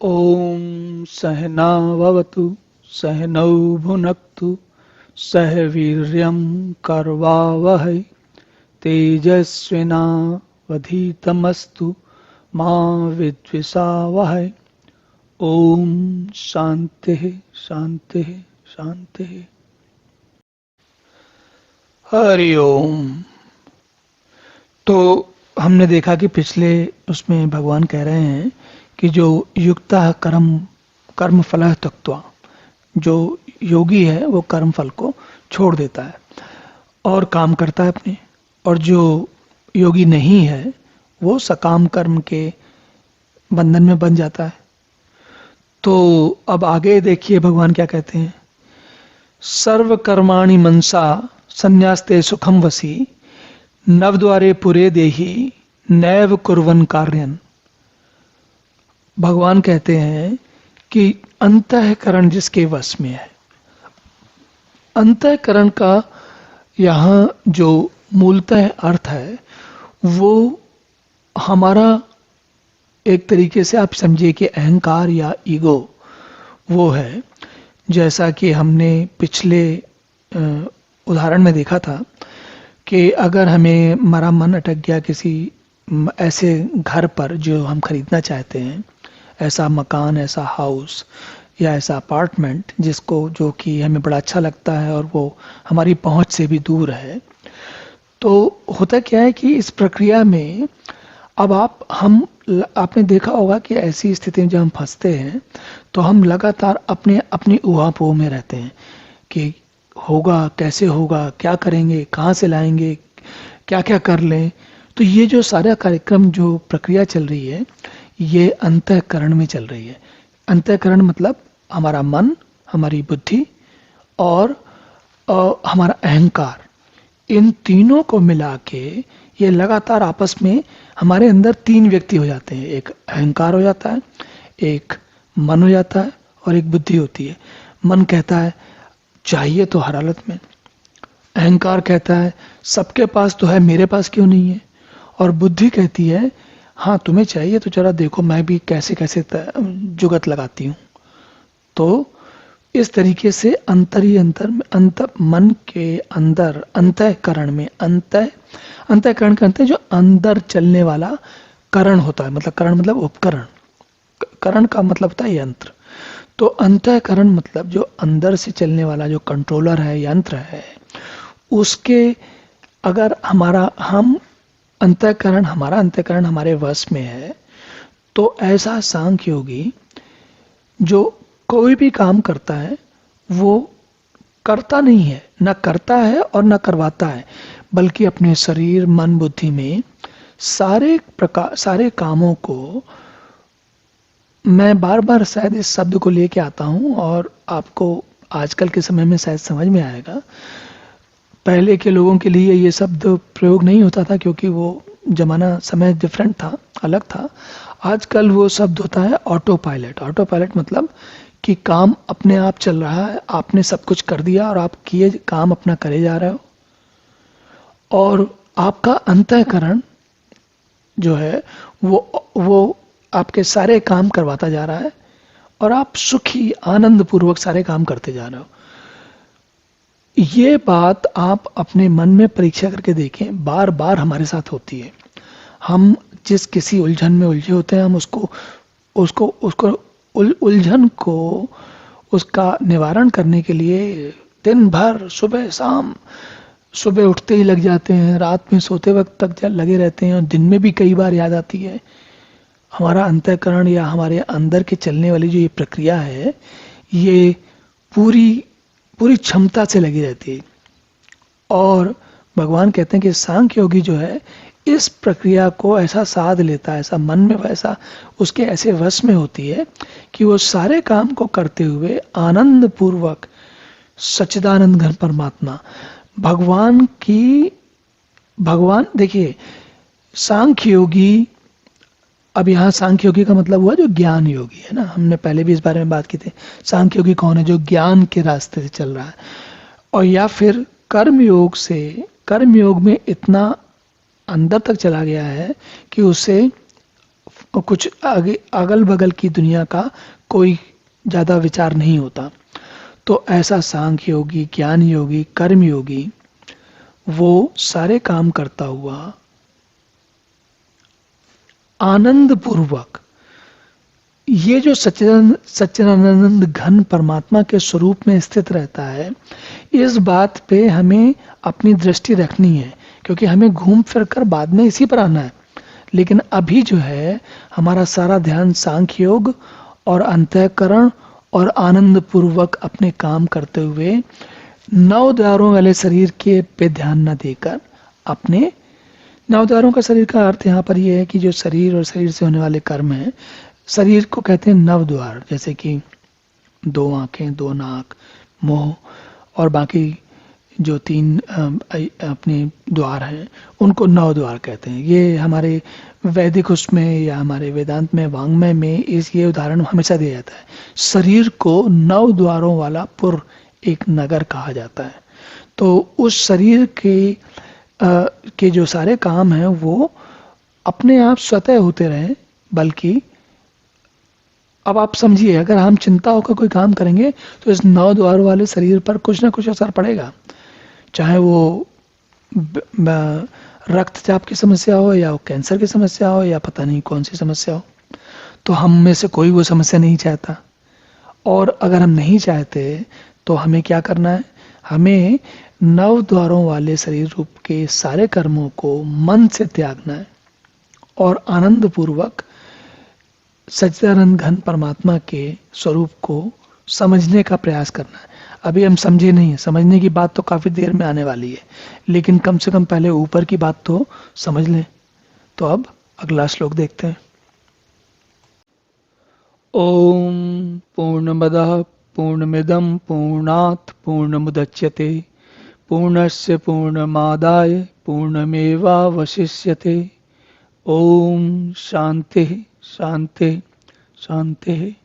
ॐ सहना भवतु सहनौ भुनक्तु सह वीर्यं करवावहै तेजस्विनावधीतमस्तु मा विद्विषावहै। ॐ शान्तिः शान्तिः शान्तिः। हरि ओम। तो हमने देखा कि पिछले उसमें भगवान कह रहे हैं कि जो युक्ता कर्म फल त्यक्त्वा, जो योगी है वो कर्म फल को छोड़ देता है और काम करता है अपने, और जो योगी नहीं है वो सकाम कर्म के बंधन में बन जाता है। तो अब आगे देखिए भगवान क्या कहते हैं। सर्व कर्माणि मनसा संन्यास्ते सुखम वसी नवद्वारे पुरे देहि नैव कुर्वन् कार्यन्। भगवान कहते हैं कि अंतःकरण जिसके वश में है, अंतःकरण का यहाँ जो मूलतः अर्थ है वो हमारा एक तरीके से आप समझिए कि अहंकार या ईगो वो है। जैसा कि हमने पिछले उदाहरण में देखा था कि अगर हमें हमारा मन अटक गया किसी ऐसे घर पर जो हम खरीदना चाहते हैं, ऐसा मकान, ऐसा हाउस या ऐसा अपार्टमेंट जिसको जो कि हमें बड़ा अच्छा लगता है और वो हमारी पहुंच से भी दूर है, तो होता क्या है कि इस प्रक्रिया में अब आपने देखा होगा कि ऐसी स्थिति में जब हम फंसते हैं तो हम लगातार अपनी ऊहापोह में रहते हैं कि होगा, कैसे होगा, क्या करेंगे, कहाँ से लाएंगे, क्या क्या कर लें। तो ये जो सारा कार्यक्रम, जो प्रक्रिया चल रही है, ये अंतःकरण में चल रही है। अंतःकरण मतलब हमारा मन, हमारी बुद्धि और हमारा अहंकार, इन तीनों को मिला के ये लगातार आपस में हमारे अंदर तीन व्यक्ति हो जाते हैं। एक अहंकार हो जाता है, एक मन हो जाता है और एक बुद्धि होती है। मन कहता है चाहिए तो हर हालत में, अहंकार कहता है सबके पास तो है, मेरे पास क्यों नहीं है, और बुद्धि कहती है हाँ तुम्हें चाहिए तो जरा देखो मैं भी कैसे कैसे जुगत लगाती हूँ। तो इस तरीके से मन के अंदर अंतःकरण में अंतःकरण कहते हैं जो अंदर चलने वाला करण होता है। मतलब करण मतलब उपकरण, करण का मतलब होता है यंत्र। तो अंतःकरण मतलब जो अंदर से चलने वाला जो कंट्रोलर है, यंत्र है, उसके अगर हमारा अंतःकरण हमारे वश में है तो ऐसा सांख्य योगी जो कोई भी काम करता है वो करता नहीं है, न करता है और न करवाता है, बल्कि अपने शरीर, मन, बुद्धि में सारे कामों को, मैं बार बार शायद इस शब्द को लेके आता हूं और आपको आजकल के समय में शायद समझ में आएगा। पहले के लोगों के लिए ये शब्द प्रयोग नहीं होता था क्योंकि वो जमाना, समय डिफरेंट था, अलग था। आजकल वो शब्द होता है ऑटो पायलट। ऑटो पायलट मतलब कि काम अपने आप चल रहा है, आपने सब कुछ कर दिया और आप काम अपना करे जा रहे हो, और आपका अंतःकरण जो है वो आपके सारे काम करवाता जा रहा है और आप सुखी आनंद पूर्वक सारे काम करते जा रहे हो। ये बात आप अपने मन में परीक्षा करके देखें, बार बार हमारे साथ होती है। हम जिस किसी उलझन में उलझे होते हैं, हम उसको उलझन को, उसका निवारण करने के लिए दिन भर सुबह उठते ही लग जाते हैं, रात में सोते वक्त तक लगे रहते हैं और दिन में भी कई बार याद आती है। हमारा अंतःकरण या हमारे अंदर के चलने वाली जो ये प्रक्रिया है, ये पूरी क्षमता से लगी रहती है। और भगवान कहते हैं कि सांख्य योगी जो है इस प्रक्रिया को ऐसा साध लेता है, ऐसा मन में वैसा उसके ऐसे वश में होती है कि वो सारे काम को करते हुए आनंद पूर्वक सच्चिदानंद घन परमात्मा भगवान देखिए, सांख्य योगी, अब यहाँ सांख्य योगी का मतलब हुआ जो ज्ञान योगी है ना। हमने पहले भी इस बारे में बात की थी। सांख्य योगी कौन है? जो ज्ञान के रास्ते से चल रहा है, और या फिर कर्म योग में इतना अंदर तक चला गया है कि उसे और कुछ आगे अगल बगल की दुनिया का कोई ज़्यादा विचार नहीं होता। तो ऐसा सांख्य योगी, ज्ञान योगी, कर्म योगी वो सारे काम करता हुआ आनंद पूर्वक ये जो सच्चिदानंद घन परमात्मा के स्वरूप में स्थित रहता है, इस बात पे हमें अपनी दृष्टि रखनी है, क्योंकि हमें घूम फिर कर बाद में इसी पर आना है। लेकिन अभी जो है हमारा सारा ध्यान सांख्य योग और अंतःकरण और आनंद पूर्वक अपने काम करते हुए 9 द्वारों वाले शरीर के पे ध्यान न देकर अपने 9 द्वारों का शरीर का अर्थ यहाँ पर यह है कि जो शरीर और शरीर से होने वाले कर्म हैं, शरीर को कहते हैं 9 द्वार, जैसे कि 2 आंखें, 2 नाक, मुंह और बाकी जो 3 अपने द्वार हैं उनको 9 द्वार कहते हैं। ये हमारे वैदिक उसमें या हमारे वेदांत में, वांग्मय में ये उदाहरण हमेशा दिया जाता है। शरीर को 9 द्वारों वाला पुर, एक नगर कहा जाता है। तो उस शरीर के जो सारे काम हैं वो अपने आप स्वतः होते रहें, बल्कि अब आप समझिए, अगर हम चिंता होकर कोई काम करेंगे तो इस 9 द्वार वाले शरीर पर कुछ ना कुछ असर पड़ेगा, चाहे वो रक्तचाप की समस्या हो या वो कैंसर की समस्या हो या पता नहीं कौन सी समस्या हो। तो हम में से कोई वो समस्या नहीं चाहता, और अगर हम नहीं चाहते तो हमें क्या करना है? हमें 9 द्वारों वाले शरीर रूप के सारे कर्मों को मन से त्यागना है और आनंद पूर्वक सच्चिदानंद घन परमात्मा के स्वरूप को समझने का प्रयास करना है। अभी हम समझे नहीं है, समझने की बात तो काफी देर में आने वाली है, लेकिन कम से कम पहले ऊपर की बात तो समझ लें। तो अब अगला श्लोक देखते हैं। ओम पूर्णमदः पूर्णमिदं पूर्णात् पूर्णमुदच्यते पूर्णस्य पूर्णमादाय पूर्णमेवावशिष्यते। ओम शांति शांति शांति।